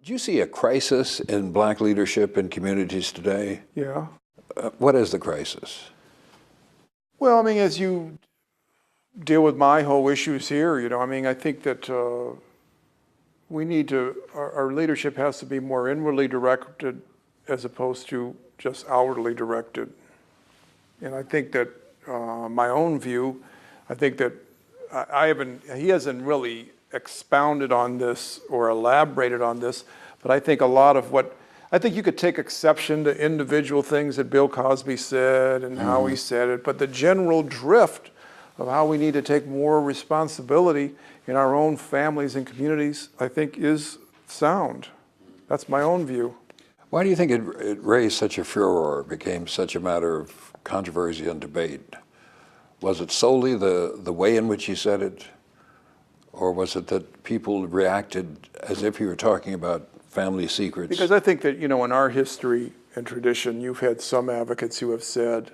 Do you see a crisis in black leadership in communities today? Yeah. What is the crisis? Well, I mean, as you deal with my whole issues here, I mean, I think that we need to, our leadership has to be more inwardly directed as opposed to just outwardly directed. And I think that my own view, I think that he hasn't really expounded on this or elaborated on this, but I think a lot of I think you could take exception to individual things that Bill Cosby said and how he said it, but the general drift of how we need to take more responsibility in our own families and communities, I think is sound. That's my own view. Why do you think it raised such a furor, became such a matter of controversy and debate? Was it solely the way in which he said it? Or was it that people reacted as if he were talking about family secrets? Because I think that, in our history and tradition, you've had some advocates who have said,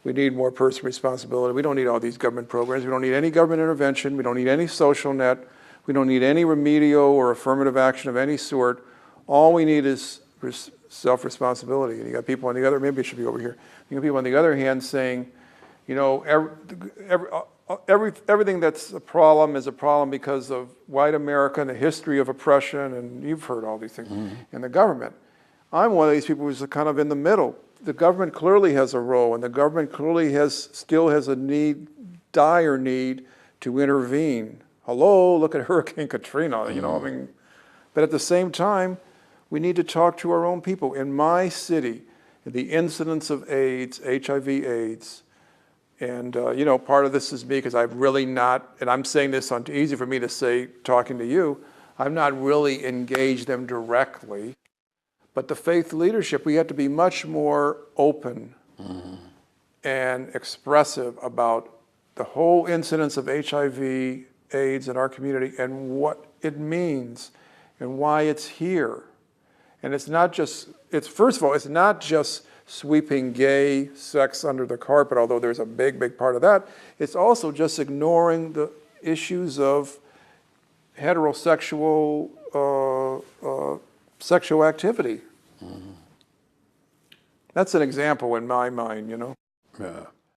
we need more personal responsibility. We don't need all these government programs. We don't need any government intervention. We don't need any social net. We don't need any remedial or affirmative action of any sort. All we need is self-responsibility. And you got people on the other, maybe it should be over here. You got people on the other hand saying, everything that's a problem is a problem because of white America and the history of oppression, and you've heard all these things, and the government. I'm one of these people who's kind of in the middle. The government clearly has a role, and the government clearly still has a dire need to intervene. Hello, look at Hurricane Katrina, I mean, but at the same time, we need to talk to our own people. In my city, the incidence of AIDS, HIV/AIDS, and part of this is me because I've really not, and I'm saying this on easy for me to say talking to you, I've not really engaged them directly. But the faith leadership, we have to be much more open and expressive about the whole incidence of HIV/AIDS in our community and what it means and why it's here. And it's not just, first of all, it's not just sweeping gay sex under the carpet, although there's a big, big part of that. It's also just ignoring the issues of heterosexual sexual activity. That's an example in my mind, Yeah.